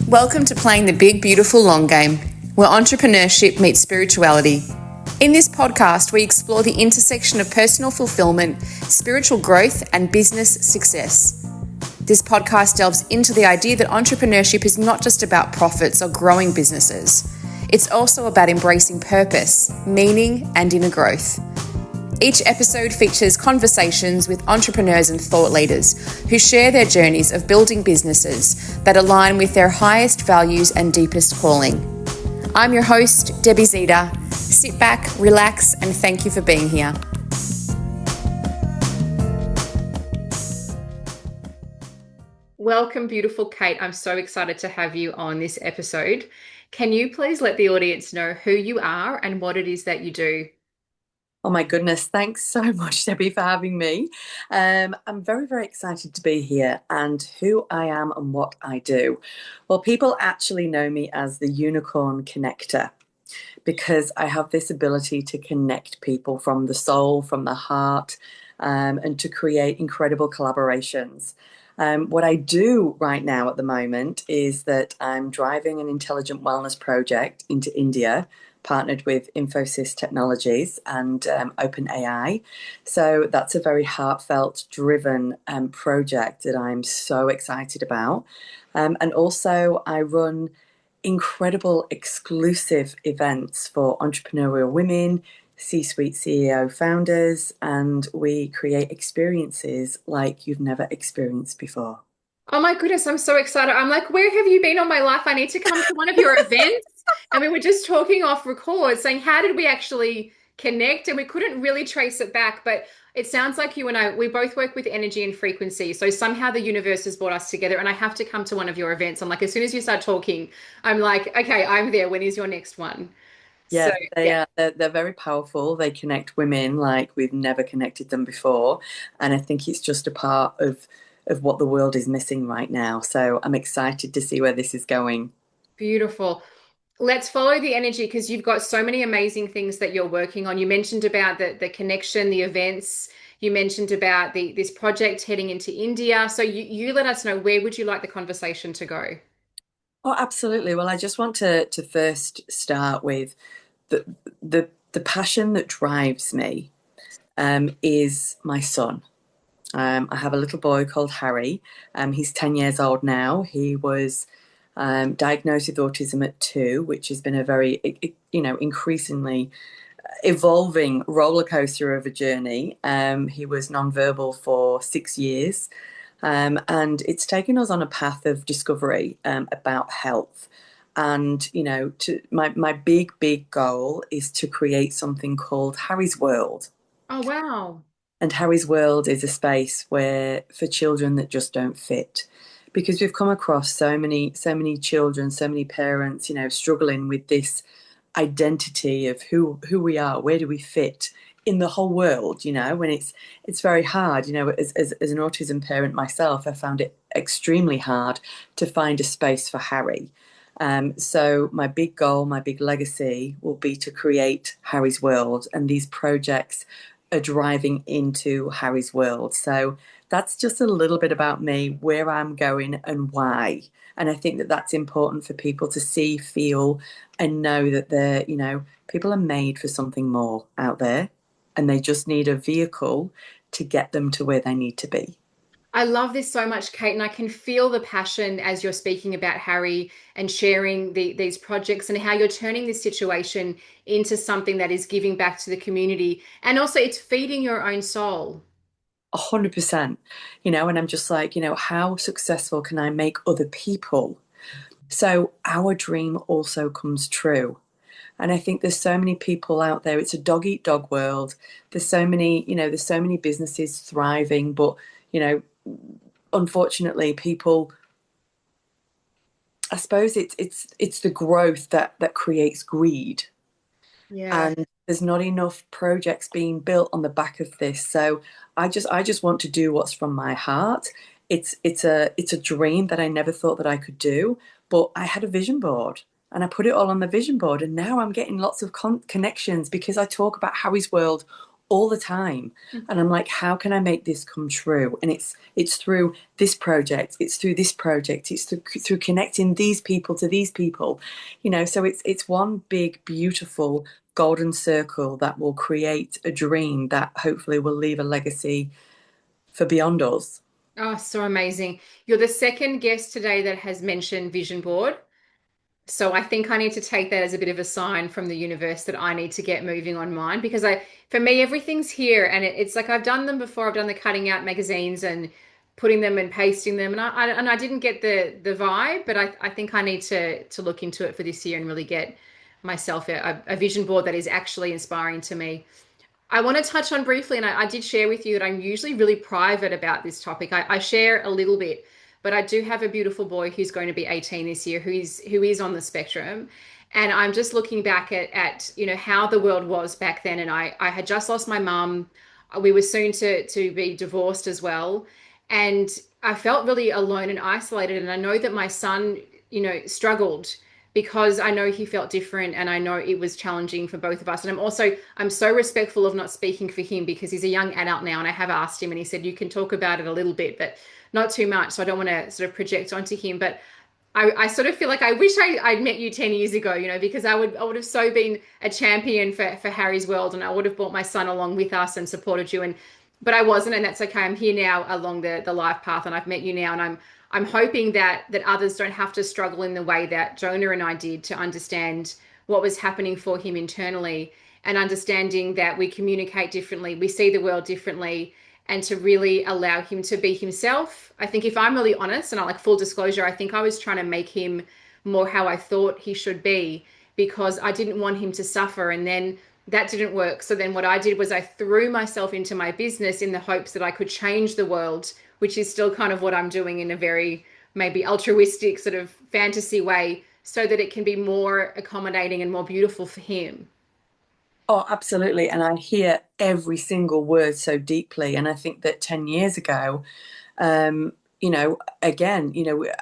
Welcome to Playing the Big, Beautiful Long Game, where entrepreneurship meets spirituality. In this podcast, we explore the intersection of personal fulfillment, spiritual growth, and business success. This podcast delves into the idea that entrepreneurship is not just about profits or growing businesses. It's also about embracing purpose, meaning, and inner growth. Each episode features conversations with entrepreneurs and thought leaders who share their journeys of building businesses that align with their highest values and deepest calling. I'm your host, Debbie Zita. Sit back, relax, and thank you for being here. Welcome, beautiful Kate. I'm so excited to have you on this episode. Can you please let the audience know who you are and what it is that you do? Oh my goodness, thanks so much, Debbie, for having me. I'm very, very excited to be here and who I am and what I do. Well, people actually know me as the Unicorn Connector because I have this ability to connect people from the soul, from the heart, and to create incredible collaborations. What I do right now at the moment is that I'm driving an intelligent wellness project into India, partnered with Infosys Technologies and OpenAI. So that's a very heartfelt, driven project that I'm so excited about. And also, I run incredible exclusive events for entrepreneurial women, C-suite CEO founders, and we create experiences like you've never experienced before. Oh my goodness, I'm so excited. I'm like, where have you been all my life? I need to come to one of your events. And we were just talking off record saying, how did we actually connect? And we couldn't really trace it back. But it sounds like you and I, we both work with energy and frequency. So somehow the universe has brought us together. And I have to come to one of your events. I'm like, as soon as you start talking, I'm like, okay, I'm there. When is your next one? So, Yeah, they yeah. are. They're very powerful. They connect women like we've never connected them before, and I think it's just a part of what the world is missing right now. So I'm excited to see where this is going. Beautiful. Let's follow the energy because you've got so many amazing things that you're working on. You mentioned about the connection, the events. You mentioned about this project heading into India. So you let us know, where would you like the conversation to go? Oh, absolutely. Well, I just want to first start with the the passion that drives me is my son. I have a little boy called Harry. He's 10 years old now. He was diagnosed with autism at 2, which has been a very, increasingly evolving roller coaster of a journey. He was nonverbal for 6 years, and it's taken us on a path of discovery about health. And my big goal is to create something called Harry's World. Oh, wow. And Harry's World is a space where for children that just don't fit. Because we've come across so many children, so many parents, struggling with this identity of who we are, where do we fit in the whole world, when it's very hard, as an autism parent myself, I found it extremely hard to find a space for Harry. So my big goal, my big legacy will be to create Harry's World, and these projects are driving into Harry's World. So that's just a little bit about me, where I'm going and why. And I think that that's important for people to see, feel, and know that people are made for something more out there, and they just need a vehicle to get them to where they need to be. I love this so much, Kate, and I can feel the passion as you're speaking about Harry and sharing these projects and how you're turning this situation into something that is giving back to the community. And also, it's feeding your own soul. 100%, and I'm just like, how successful can I make other people so our dream also comes true? And I think there's so many people out there. It's a dog eat dog world. There's so many businesses thriving, but, unfortunately, people, I suppose it's the growth that creates greed. Yeah. And there's not enough projects being built on the back of this. So I just want to do what's from my heart. It's a dream that I never thought that I could do, but I had a vision board and I put it all on the vision board, and now I'm getting lots of connections because I talk about Harry's World all the time. And I'm like, how can I make this come true? And it's through this project, it's through this project, it's through connecting these people to these people, so it's one big beautiful golden circle that will create a dream that hopefully will leave a legacy for beyond us. Oh, so amazing. You're the second guest today that has mentioned vision board. So I think I need to take that as a bit of a sign from the universe that I need to get moving on mine because for me, everything's here and it's like I've done them before. I've done the cutting out magazines and putting them and pasting them, and I didn't get the vibe, but I think I need to look into it for this year and really get myself a vision board that is actually inspiring to me. I want to touch on briefly, and I did share with you that I'm usually really private about this topic. I share a little bit, but I do have a beautiful boy who's going to be 18 this year, who is on the spectrum. And I'm just looking back at how the world was back then. And I had just lost my mum. We were soon to be divorced as well. And I felt really alone and isolated. And I know that my son, struggled because I know he felt different and I know it was challenging for both of us. And I'm so respectful of not speaking for him because he's a young adult now and I have asked him and he said, you can talk about it a little bit, but not too much. So I don't want to sort of project onto him. But I sort of feel like I wish I'd met you 10 years ago, because I would have so been a champion for Harry's world and I would have brought my son along with us and supported you. But I wasn't, and that's okay. I'm here now along the life path and I've met you now and I'm hoping that others don't have to struggle in the way that Jonah and I did to understand what was happening for him internally and understanding that we communicate differently, we see the world differently, and to really allow him to be himself. I think if I'm really honest and I like full disclosure, I think I was trying to make him more how I thought he should be because I didn't want him to suffer. And then that didn't work. So then what I did was I threw myself into my business in the hopes that I could change the world, which is still kind of what I'm doing in a very maybe altruistic sort of fantasy way so that it can be more accommodating and more beautiful for him. Oh, absolutely. And I hear every single word so deeply. And I think that 10 years ago, again,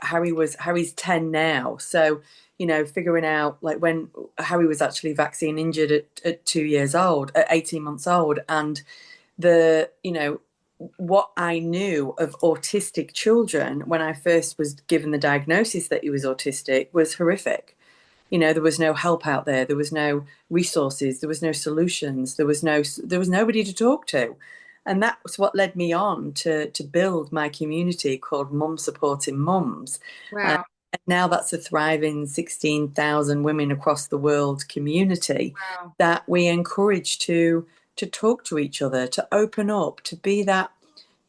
Harry's 10 now. So, figuring out like when Harry was actually vaccine injured at 2 years old, at 18 months old, and what I knew of autistic children when I first was given the diagnosis that he was autistic was horrific. There was no help out there. There was no resources. There was no solutions. There was nobody to talk to. And that was what led me on to build my community called Mum Supporting Mums. Wow. And now that's a thriving 16,000 women across the world community Wow. that we encourage to talk to each other, to open up, to be that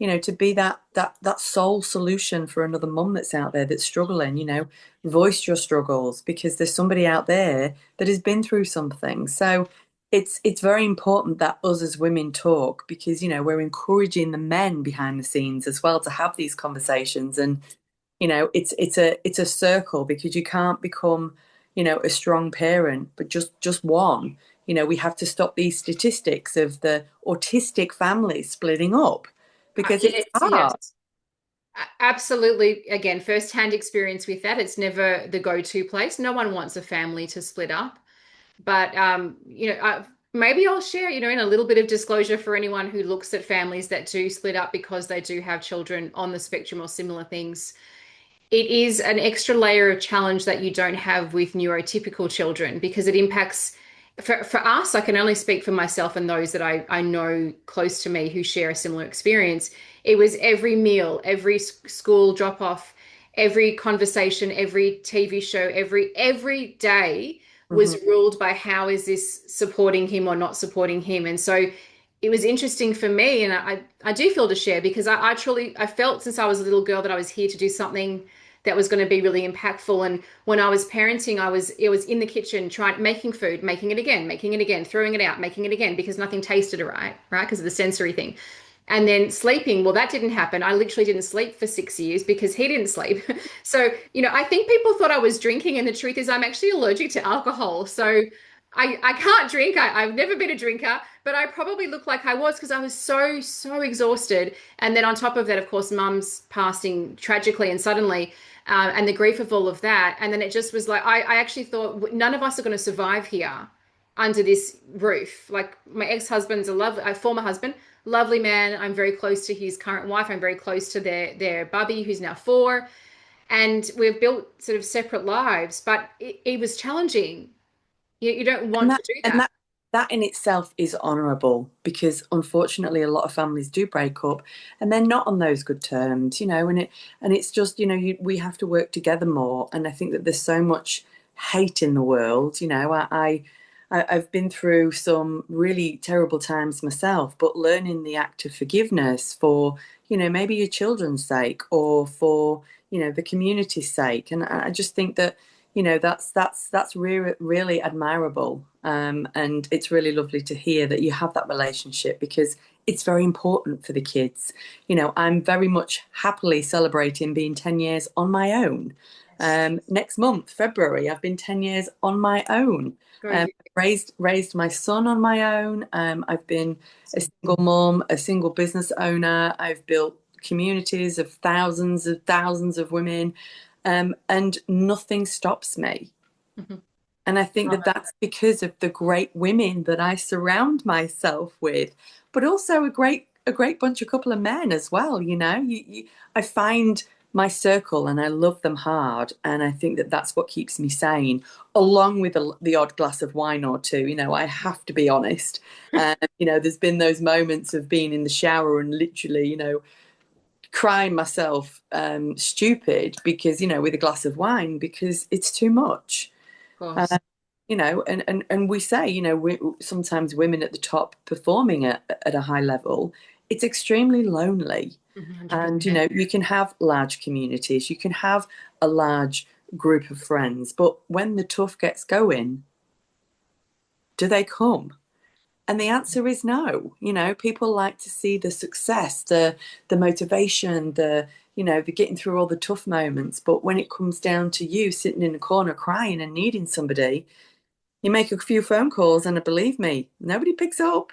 that sole solution for another mum that's out there that's struggling. Voice your struggles because there's somebody out there that has been through something. So it's very important that us as women talk because we're encouraging the men behind the scenes as well to have these conversations. And it's a circle because you can't become a strong parent but just one. We have to stop these statistics of the autistic families splitting up because it's Yes, hard. yes. Absolutely. Again, first-hand experience with that. It's never the go-to place. No one wants a family to split up. But maybe I'll share, in a little bit of disclosure for anyone who looks at families that do split up because they do have children on the spectrum or similar things. It is an extra layer of challenge that you don't have with neurotypical children because it impacts for us. I can only speak for myself and those that I know close to me who share a similar experience. It was every meal, every school drop off, every conversation, every TV show, every day was Mhm. ruled by how is this supporting him or not supporting him. And so it was interesting for me, and I do feel to share because I truly I felt since I was a little girl that I was here to do something that was going to be really impactful. And when I was parenting, it was in the kitchen trying making food, making it again, throwing it out, making it again because nothing tasted right because of the sensory thing. And then sleeping, well, that didn't happen. I literally didn't sleep for 6 years because he didn't sleep. So, I think people thought I was drinking, and the truth is I'm actually allergic to alcohol. So I can't drink. I've never been a drinker, but I probably looked like I was because I was so, so exhausted. And then on top of that, of course, mum's passing tragically and suddenly, and the grief of all of that. And then it just was like, I actually thought none of us are going to survive here. under this roof. Like my ex-husband's a former husband, lovely man. I'm very close to his current wife. I'm very close to their bubby, who's now 4, and we've built sort of separate lives. But it was challenging. You don't And want that to do and that. that in itself is honourable, because unfortunately a lot of families do break up and they're not on those good terms, and it's just, we have to work together more. And I think that there's so much hate in the world. I've been through some really terrible times myself, but learning the act of forgiveness for, maybe your children's sake, or for, the community's sake. And I just think that, that's really admirable. And it's really lovely to hear that you have that relationship, because it's very important for the kids. I'm very much happily celebrating being 10 years on my own. Next month, February, I've been 10 years on my own. Go. Raised my son on my own. I've been a single mom, a single business owner. I've built communities of thousands of women, and nothing stops me. Mhm. And I think that that's because of the great women that I surround myself with, but also a great couple of men as well. I find my circle and I love them hard, and I think that that's what keeps me sane, along with the odd glass of wine or two. I have to be honest. There's been those moments of being in the shower and literally, crying myself stupid, because, with a glass of wine, because it's too much. Of course. And we say, sometimes women at the top performing at a high level, it's extremely lonely. And, 100%. you can have large communities, you can have a large group of friends, but when the tough gets going, do they come? And the answer is no. People like to see the success, the motivation, the getting through all the tough moments. But when it comes down to you sitting in a corner crying and needing somebody, you make a few phone calls, and believe me, nobody picks up.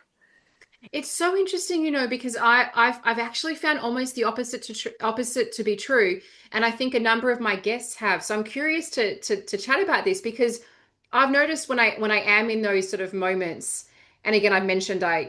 It's so interesting, because I've actually found almost the opposite to be true, and I think a number of my guests have. So I'm curious to chat about this, because I've noticed when I am in those sort of moments, and again I've mentioned I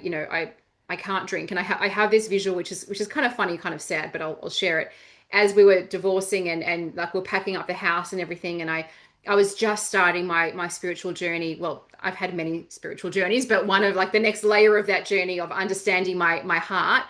can't drink, and I have this visual which is kind of funny, kind of sad, but I'll share it. As we were divorcing and like we're packing up the house and everything, and I was just starting my spiritual journey. Well, I've had many spiritual journeys, but one of like the next layer of that journey of understanding my heart.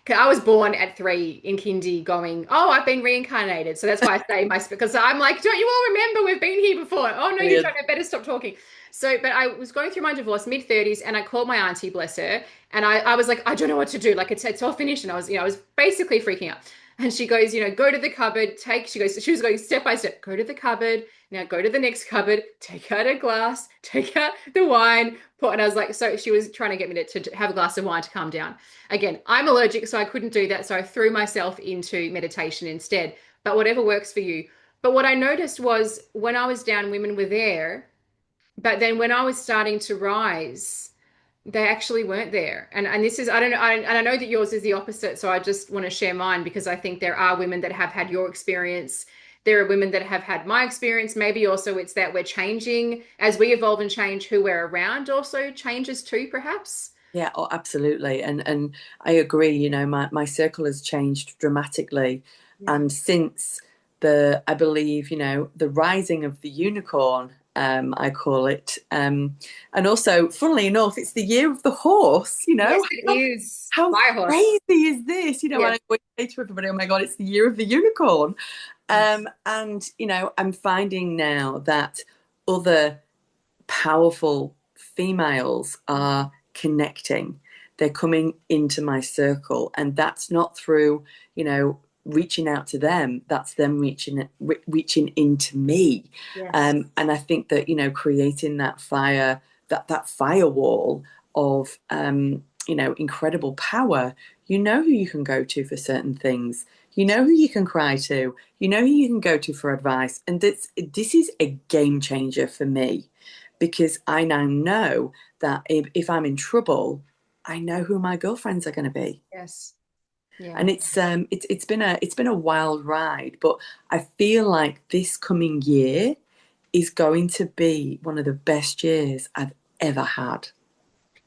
'Cause I was born at 3 in kindy going, oh, I've been reincarnated. So that's why I say because I'm like, don't you all remember we've been here before? Oh no, you Brilliant. don't. I better stop talking. So, but I was going through my divorce, mid 30s, and I called my auntie, bless her, and I was like, I don't know what to do. Like it's all finished, and I was basically freaking out. And she goes, go to the cupboard, she was going step by step, go to the cupboard, now go to the next cupboard, take out a glass, take out the wine, and I was like, so she was trying to get me to have a glass of wine to calm down. Again, I'm allergic, so I couldn't do that. So I threw myself into meditation instead, but whatever works for you. But what I noticed was when I was down, women were there. But then when I was starting to rise, they actually weren't there. And this is, I don't know, and I know that yours is the opposite. So I just want to share mine, because I think there are women that have had your experience. There are women that have had my experience. Maybe also it's that we're changing as we evolve and change, who we're around also changes too, perhaps. Yeah, oh, absolutely. And I agree, my circle has changed dramatically. Yeah. And since I believe, the rising of the unicorn, I call it. And also, funnily enough, it's the year of the horse, Yes, it is. how Fire horse. crazy is this? Yes. I always say to everybody, oh my God, it's the year of the unicorn. Yes. And, I'm finding now that other powerful females are connecting. They're coming into my circle, and that's not through, reaching out to them. That's them reaching into me. Yes. And I think that, creating that firewall of, incredible power. You know who you can go to for certain things. You know who you can cry to. You know who you can go to for advice. And this is a game changer for me, because I now know that if I'm in trouble, I know who my girlfriends are going to be. Yes. Yeah. And it's been a wild ride, but I feel like this coming year is going to be one of the best years I've ever had.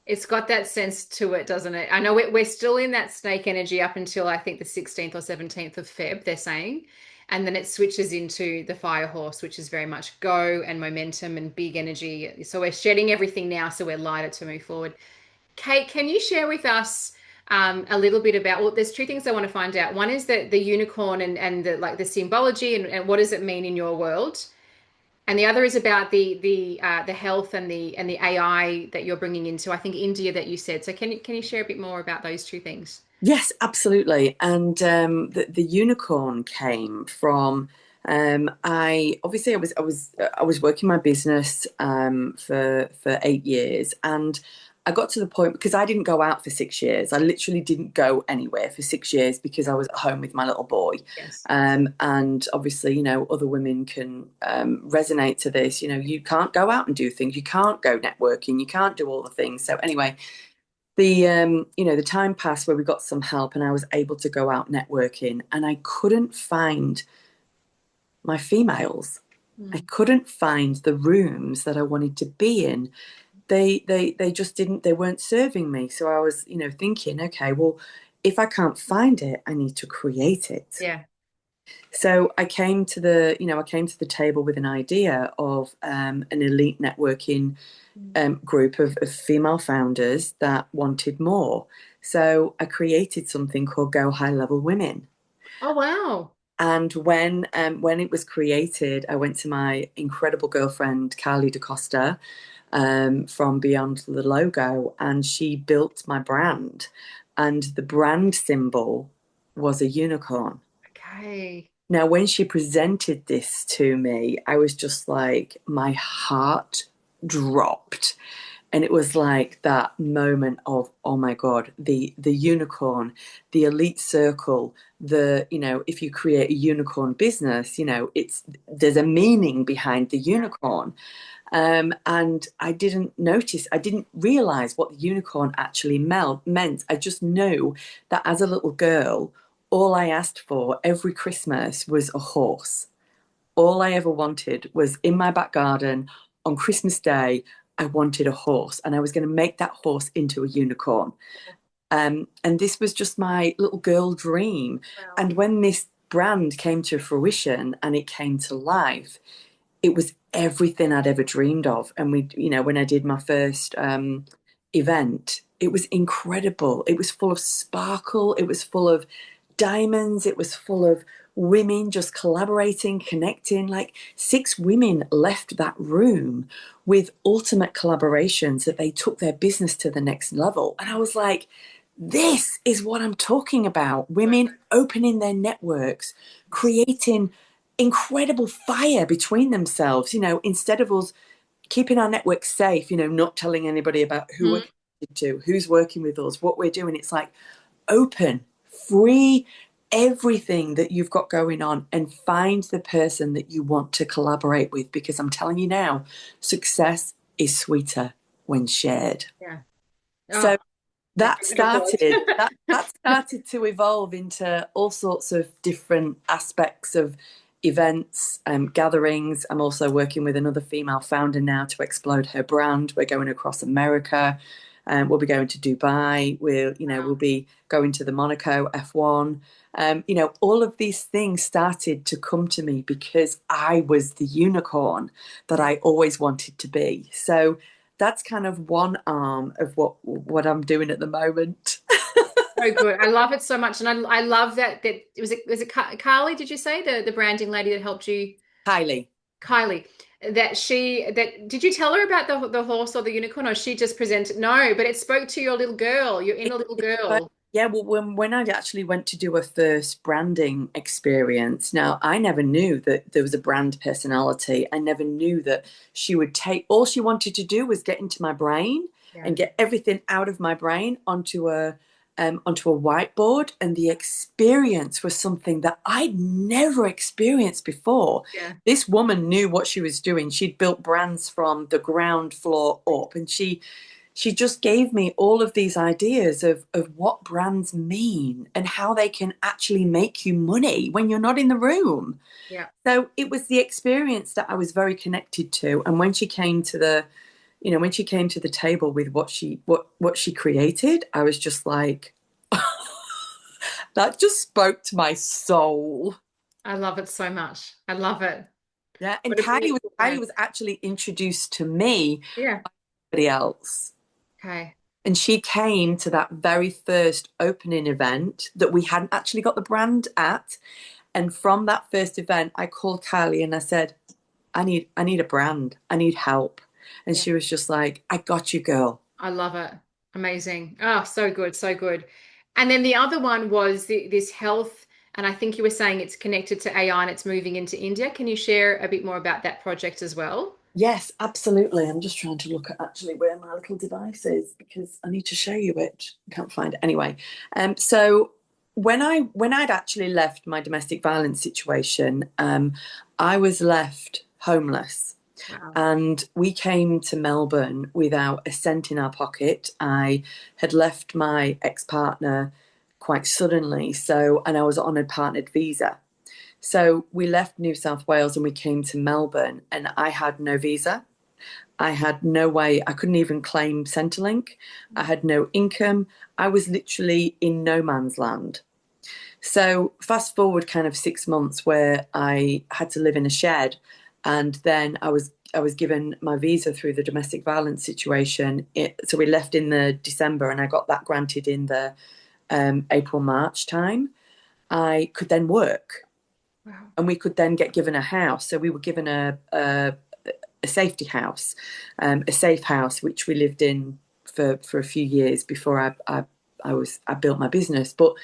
It's got that sense to it, doesn't it? I know we're still in that snake energy up until I think the 16th or 17th of Feb, they're saying. And then it switches into the fire horse, which is very much go and momentum and big energy. So we're shedding everything now, so we're lighter to move forward. Kate, can you share with us a little bit about, well, there's two things I want to find out. One is the unicorn and the like the symbology and what does it mean in your world? And the other is about the health and the AI that you're bringing into, I think, India that you said. So can you share a bit more about those two things? Yes, absolutely. And the unicorn came from I was working my business for 8 years, and I got to the point because I didn't go out for 6 years. I literally didn't go anywhere for 6 years because I was at home with my little boy. Yes. And obviously, other women can resonate to this. You can't go out and do things. You can't go networking. You can't do all the things. So anyway, the time passed where we got some help and I was able to go out networking, and I couldn't find my females. I couldn't find the rooms that I wanted to be in. They just didn't, they weren't serving me. So I was, thinking, okay, well, if I can't find it, I need to create it. Yeah. So I came to the table with an idea of an elite networking group of female founders that wanted more. So I created something called Go High Level Women. Oh, wow. And when it was created, I went to my incredible girlfriend, Carly DaCosta, from Beyond the Logo, and she built my brand. And the brand symbol was a unicorn. Okay. Now, when she presented this to me, I was just like, my heart dropped. And it was like that moment of, oh my God, the unicorn, the elite circle, if you create a unicorn business, there's a meaning behind the unicorn. And I didn't realize what the unicorn actually meant. I just knew that as a little girl, all I asked for every Christmas was a horse. All I ever wanted was in my back garden on Christmas Day, I wanted a horse, and I was going to make that horse into a unicorn. And this was just my little girl dream. Wow. And when this brand came to fruition and it came to life, it was everything I'd ever dreamed of. And when I did my first event, it was incredible. It was full of sparkle. It was full of diamonds. It was full of women just collaborating, connecting. Like 6 women left that room with ultimate collaborations that they took their business to the next level. And I was like, this is what I'm talking about. Women opening their networks, creating incredible fire between themselves, instead of us keeping our network safe, not telling anybody about who we're connected to, who's working with us, what we're doing. It's like open, free everything that you've got going on and find the person that you want to collaborate with, because I'm telling you now, success is sweeter when shared. Yeah. So that Beautiful. started to evolve into all sorts of different aspects of events, gatherings. I'm also working with another female founder now to explode her brand. We're going across America. We'll be going to Dubai. We'll be going to the Monaco F1. All of these things started to come to me because I was the unicorn that I always wanted to be. So that's kind of one arm of what I'm doing at the moment. So good. I love it so much. And I love that was it Carly, did you say the branding lady that helped you? Kylie. Did you tell her about the horse or the unicorn, or she just presented? No, but it spoke to your little girl, your inner little girl. Yeah, well, when I actually went to do a first branding experience, now I never knew that there was a brand personality. I never knew that she would all she wanted to do was get into my brain and get everything out of my brain onto a whiteboard. And the experience was something that I'd never experienced before. Yeah. This woman knew what she was doing. She'd built brands from the ground floor up, and she just gave me all of these ideas of what brands mean and how they can actually make you money when you're not in the room. Yeah. So it was the experience that I was very connected to. And when she came to you know, when she came to the table with what she created, I was just like, that just spoke to my soul. I love it so much. I love it. Yeah, and What a beautiful Kylie brand. was actually introduced to me Yeah. by somebody else. Okay. And she came to that very first opening event that we hadn't actually got the brand at. And from that first event, I called Kylie and I said, I need a brand. I need help. And Yeah. she was just like, I got you, girl. I love it. Amazing. Oh, so good, so good. And then the other one was this health, and I think you were saying it's connected to AI and it's moving into India. Can you share a bit more about that project as well? Yes, absolutely. I'm just trying to look at actually where my little device is because I need to show you it. I can't find it anyway. So when I'd actually left my domestic violence situation, I was left homeless. Wow. And we came to Melbourne without a cent in our pocket. I had left my ex-partner quite suddenly, and I was on a partnered visa. So we left New South Wales and we came to Melbourne, and I had no visa. I had no way, I couldn't even claim Centrelink. I had no income. I was literally in no man's land. So fast forward kind of 6 months where I had to live in a shed, and then I was given my visa through the domestic violence situation. So we left in the December, and I got that granted in the April March time. I could then work, Wow. and we could then get given a house. So we were given a safety house, a safe house, which we lived in for a few years before I built my business. But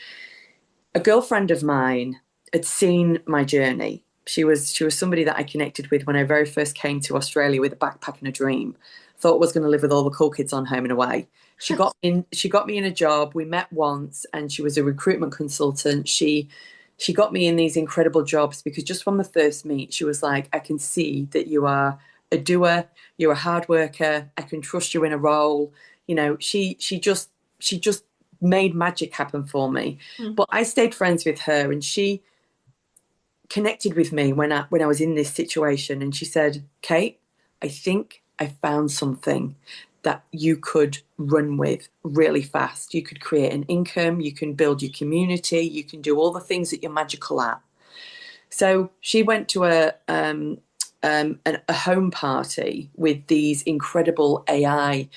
a girlfriend of mine had seen my journey. She was somebody that I connected with when I very first came to Australia with a backpack and a dream. Thought I was going to live with all the cool kids on Home and Away. She got me in a job. We met once, and she was a recruitment consultant. She got me in these incredible jobs because just from the first meet, she was like, I can see that you are a doer, you're a hard worker, I can trust you in a role. You know, she just made magic happen for me. Mm. But I stayed friends with her, and she connected with me when I was in this situation, and she said, Kate, I think I found something that you could run with really fast. You could create an income, you can build your community, you can do all the things that you're magical at. So she went to a home party with these incredible AI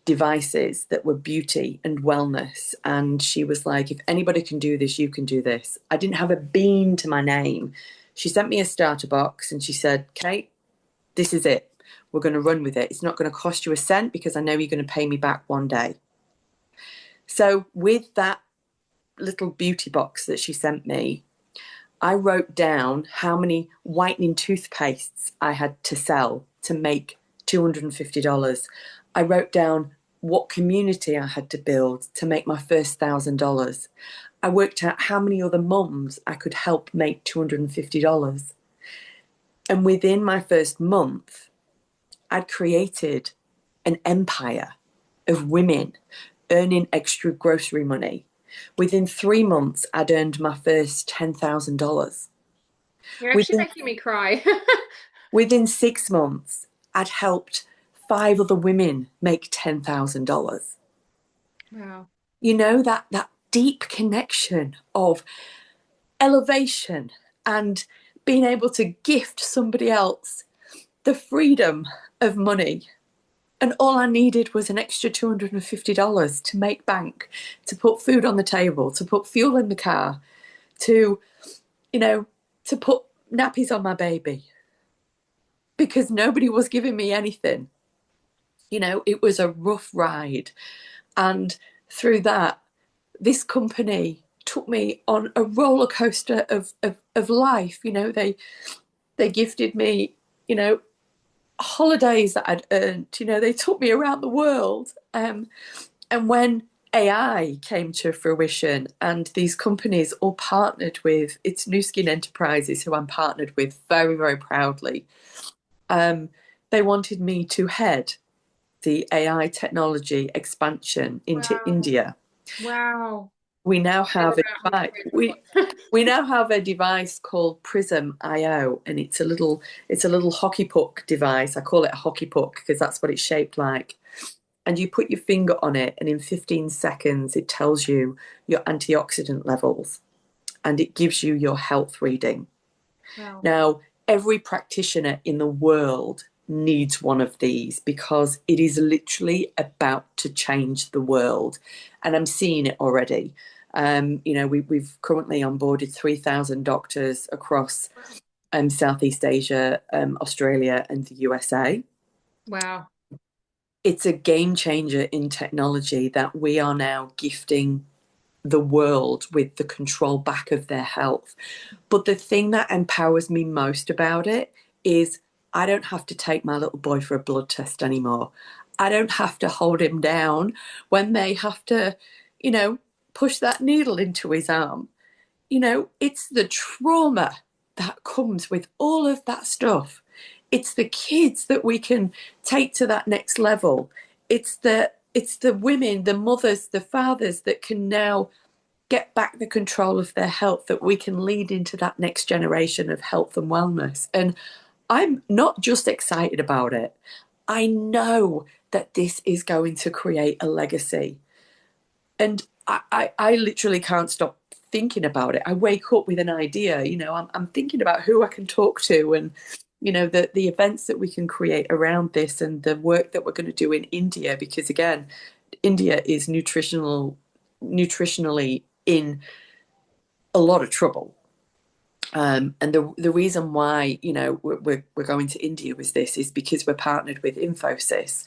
devices that were beauty and wellness. And she was like, if anybody can do this, you can do this. I didn't have a bean to my name. She sent me a starter box and she said, Kate, this is it. We're going to run with it. It's not going to cost you a cent because I know you're going to pay me back one day. So with that little beauty box that she sent me, I wrote down how many whitening toothpastes I had to sell to make $250. I wrote down what community I had to build to make my first $1,000. I worked out how many other mums I could help make $250. And within my first month, I'd created an empire of women earning extra grocery money. Within 3 months, I'd earned my first $10,000. You're actually Within, making me cry. within 6 months, I'd helped 5 other women make $10,000. Wow. You know, that deep connection of elevation and being able to gift somebody else the freedom of money. And all I needed was an extra $250 to make bank, to put food on the table, to put fuel in the car, to, you know, to put nappies on my baby. Because nobody was giving me anything. You know, it was a rough ride. And through that, this company took me on a roller coaster of life. You know, they gifted me, you know, holidays that I'd earned. You know, they took me around the world. And when AI came to fruition and these companies all partnered with, it's New Skin Enterprises, who I'm partnered with very, very proudly. They wanted me to head the AI technology expansion into Wow. India. Wow. we now Never have a about device. 100 We now have a device called Prism IO, and it's a little hockey puck device. I call it a hockey puck because that's what it's shaped like. And you put your finger on it, and in 15 seconds, it tells you your antioxidant levels, and it gives you your health reading. Wow. Now, every practitioner in the world needs one of these because it is literally about to change the world. And I'm seeing it already. We've currently onboarded 3,000 doctors across Southeast Asia, Australia, and the USA. Wow. It's a game changer in technology that we are now gifting the world with the control back of their health. But the thing that empowers me most about it is I don't have to take my little boy for a blood test anymore. I don't have to hold him down when they have to, push that needle into his arm. It's the trauma that comes with all of that stuff. It's the kids that we can take to that next level. It's the women, the mothers, the fathers that can now get back the control of their health, that we can lead into that next generation of health and wellness. And I'm not just excited about it. I know that this is going to create a legacy. And I literally can't stop thinking about it. I wake up with an idea, I'm thinking about who I can talk to, and the events that we can create around this, and the work that we're going to do in India, because again, India is nutritionally in a lot of trouble. And the reason why we're going to India with this is because we're partnered with Infosys,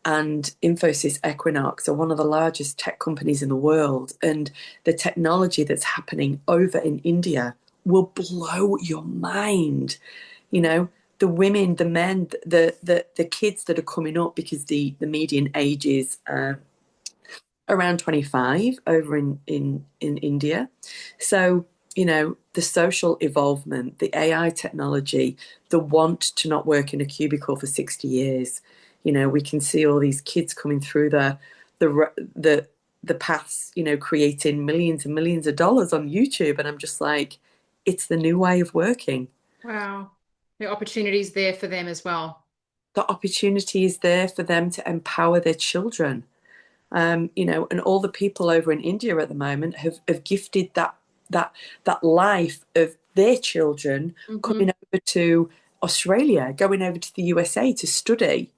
and Infosys Equinox are one of the largest tech companies in the world, and the technology that's happening over in India will blow your mind. The women, the men, the kids that are coming up, because the median age is around 25 over in India. So, the social involvement, the AI technology, the want to not work in a cubicle for 60 years. We can see all these kids coming through the paths, creating millions and millions of dollars on YouTube. And I'm just like, it's the new way of working. Wow. The opportunities there for them as well. The opportunity is there for them to empower their children. And all the people over in India at the moment have gifted that life of their children coming over to Australia, going over to the USA to study.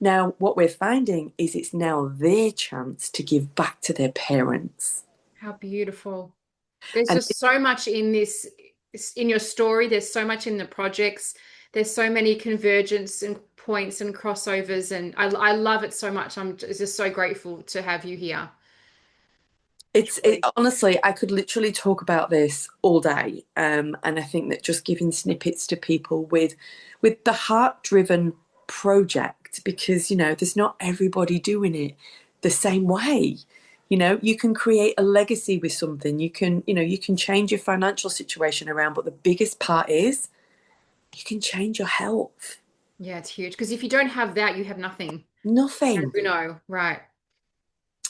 Now, what we're finding is it's now their chance to give back to their parents. How beautiful. There's And just so much in this, in your story. There's so much in the projects. There's so many convergence and points and crossovers, and I love it so much. I'm just so grateful to have you here. honestly, I could literally talk about this all day. And I think that just giving snippets to people with the heart-driven project, because there's not everybody doing it the same way. You can create a legacy with something. You can change your financial situation around, but the biggest part is you can change your health. Yeah, it's huge, because if you don't have that, you have nothing. As Nothing. we know, right?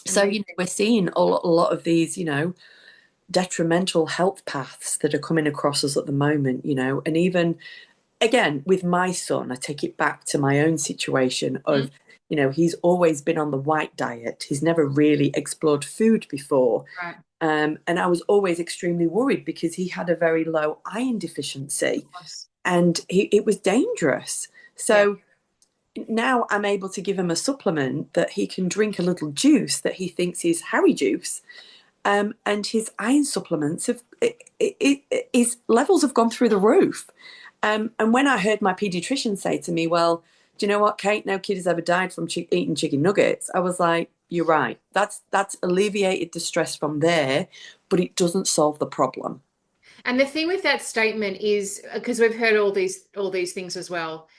So, Amazing. we're seeing a lot of these, detrimental health paths that are coming across us at the moment, and even again with my son, I take it back to my own situation of, he's always been on the white diet. He's never really explored food before. Right. And I was always extremely worried because he had a very low iron deficiency, and it was dangerous. So now I'm able to give him a supplement that he can drink a little juice that he thinks is Harry juice. And his iron supplements his levels have gone through the roof. And when I heard my pediatrician say to me, well, do you know what, Kate? No kid has ever died from eating chicken nuggets. I was like, you're right. That's alleviated the stress from there, but it doesn't solve the problem. And the thing with that statement is, because we've heard all these things as well.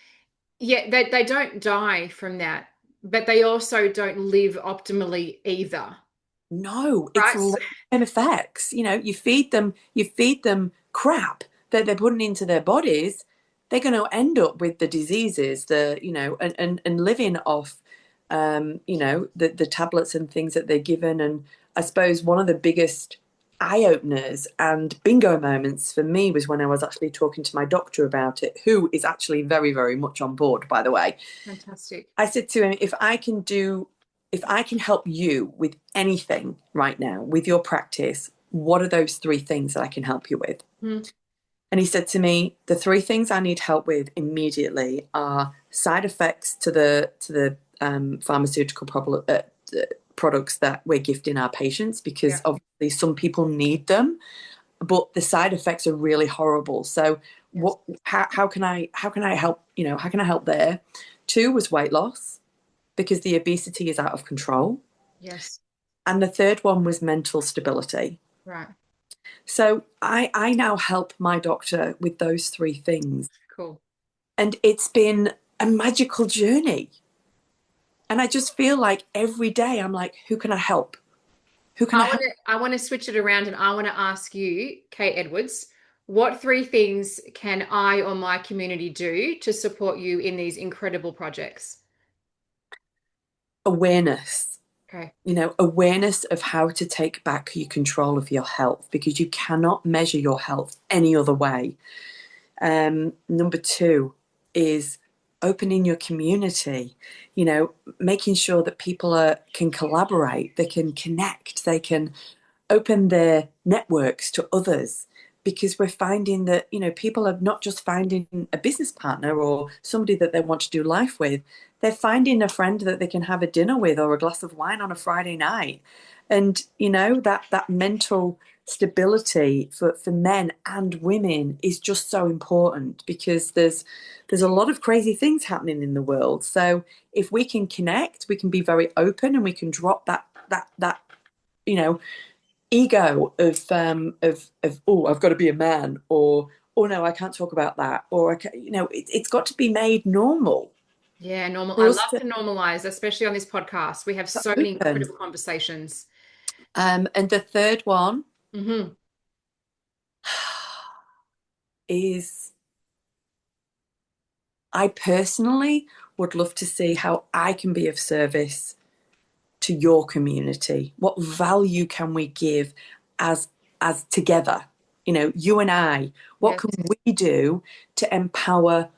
Yeah, they don't die from that, but they also don't live optimally either. No, it's Right? long-term effects. You feed them crap that they're putting into their bodies, they're going to end up with the diseases, and living off, the tablets and things that they're given. And I suppose one of the biggest eye openers and bingo moments for me was when I was actually talking to my doctor about it, who is actually very, very much on board, by the way. Fantastic. I said to him, if I can help you with anything right now with your practice, what are those three things that I can help you with? Mm. And he said to me, the three things I need help with immediately are side effects to the pharmaceutical products that we're gifting our patients, because Yeah. obviously some people need them, but the side effects are really horrible. So Yes. how can I help, how can I help there? Two was weight loss, because the obesity is out of control. Yes. And the third one was mental stability. Right. So I now help my doctor with those three things. Cool. And it's been a magical journey. And I just feel like every day I'm like, who can I help? Who can I help? I want to switch it around and I want to ask you, Kate Edwards, what three things can I or my community do to support you in these incredible projects? Awareness. Okay. Awareness of how to take back your control of your health, because you cannot measure your health any other way. Number two is opening your community, making sure that people can collaborate, they can connect, they can open their networks to others, because we're finding that people are not just finding a business partner or somebody that they want to do life with, they're finding a friend that they can have a dinner with or a glass of wine on a Friday night. And that mental stability for men and women is just so important, because there's a lot of crazy things happening in the world. So if we can connect, we can be very open, and we can drop that you know ego of oh, I've got to be a man, or oh no, I can't talk about that, or it's got to be made normal Yeah, normal. for I us love to normalize, especially on this podcast. We have to so many open. incredible conversations. And the third one Hmm. is, I personally would love to see how I can be of service to your community. What value can we give as together? You and I, what Yes, can we do to empower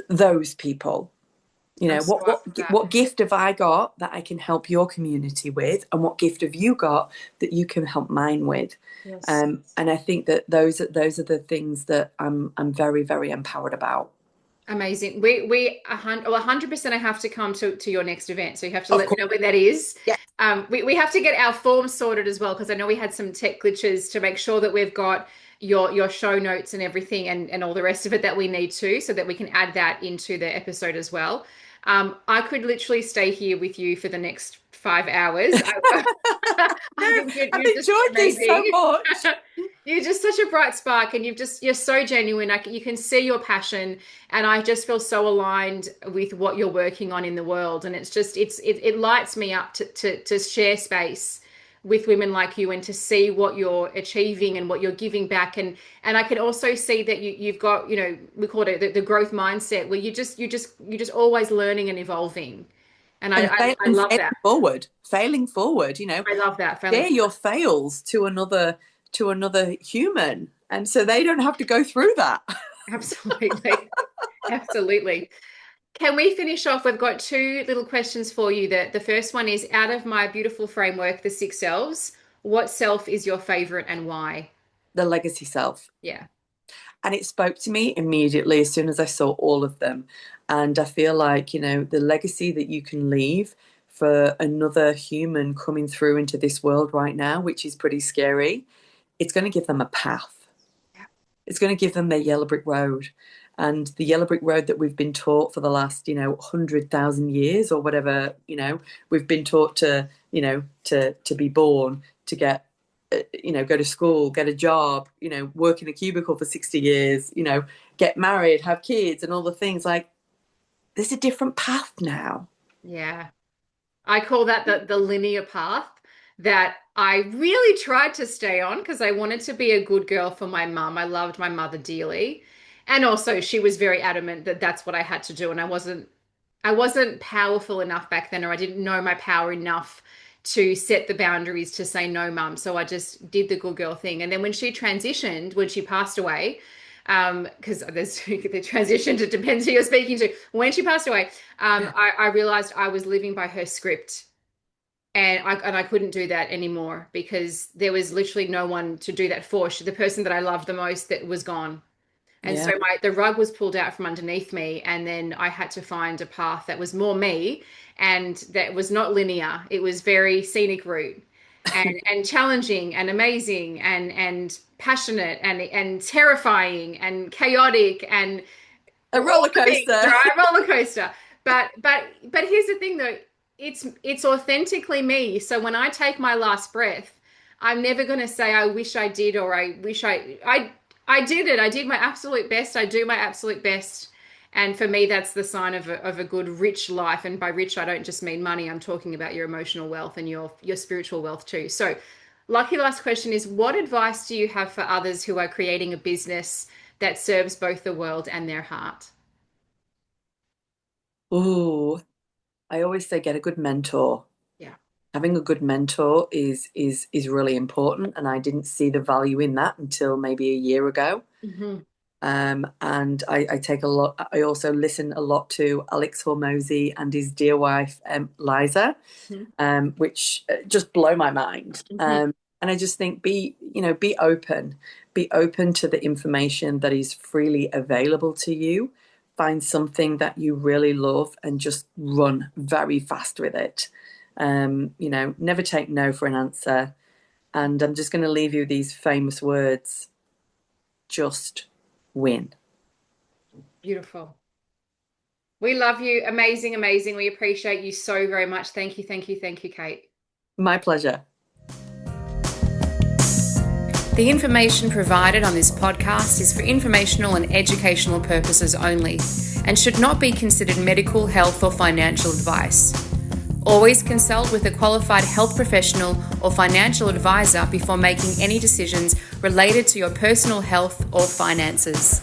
those people? I'm so up for that. What gift have I got that I can help your community with, and what gift have you got that you can help mine with? Yes. And I think that those are the things that I'm very, very empowered about. Amazing. We 100% I have to come to your next event. So you have to Of let me course, know when that is. yeah. We have to get our forms sorted as well, because I know we had some tech glitches to make sure that we've got your show notes and everything and all the rest of it that we need to, so that we can add that into the episode as well. I could literally stay here with you for the next 5 hours. I think I've you're just enjoyed this so amazing. much. You're just such a bright spark, and you're so genuine. You can see your passion, and I just feel so aligned with what you're working on in the world. And it lights me up to share space with women like you, and to see what you're achieving and what you're giving back. And I can also see that you've got, we call it the growth mindset, where you're just always learning and evolving. And And I love that. failing forward, I love that. Failing. share your fails to another human, and so they don't have to go through that. Absolutely. Absolutely. Can we finish off? We've got two little questions for you. The first one is, out of my beautiful framework, the six selves, what self is your favorite and why? The legacy self. Yeah. And it spoke to me immediately as soon as I saw all of them. And I feel like, the legacy that you can leave for another human coming through into this world right now, which is pretty scary, it's going to give them a path. Yeah. It's going to give them their yellow brick road. And the yellow brick road that we've been taught for the last, 100,000 years or whatever, we've been taught to be born, to get go to school, get a job, work in a cubicle for 60 years, get married, have kids, and all the things. Like, there's a different path now. Yeah. I call that the linear path that I really tried to stay on, because I wanted to be a good girl for my mum. I loved my mother dearly. And also she was very adamant that that's what I had to do. And I wasn't powerful enough back then, or I didn't know my power enough to set the boundaries to say no, mum. So I just did the good girl thing. And then when she transitioned, when she passed away, because there's the transition, it depends who you're speaking to. When she passed away, I realized I was living by her script. And I couldn't do that anymore because there was literally no one to do that for. The person that I loved the most that was gone. And so the rug was pulled out from underneath me, and then I had to find a path that was more me, and that was not linear. It was very scenic route, and challenging and amazing and passionate and terrifying and chaotic and a roller coaster. Right? Roller coaster. But here's the thing though, it's authentically me. So when I take my last breath, I'm never going to say I wish I did, or I wish I did it. I did my absolute best. I do my absolute best. And for me, that's the sign of a good, rich life. And by rich, I don't just mean money. I'm talking about your emotional wealth and your spiritual wealth too. So lucky last question is, what advice do you have for others who are creating a business that serves both the world and their heart? Ooh, I always say get a good mentor. Yeah. Having a good mentor is really important, and I didn't see the value in that until maybe a year ago. Mm-hmm. And I take a lot. I also listen a lot to Alex Hormozy and his dear wife Liza, which just blow my mind. Mm-hmm. And I just think be open to the information that is freely available to you. Find something that you really love and just run very fast with it. Never take no for an answer. And I'm just going to leave you these famous words: just win. Beautiful. We love you. Amazing, amazing. We appreciate you so very much. Thank you, thank you, thank you, Kate. My pleasure. The information provided on this podcast is for informational and educational purposes only and should not be considered medical, health, or financial advice. Always consult with a qualified health professional or financial advisor before making any decisions related to your personal health or finances.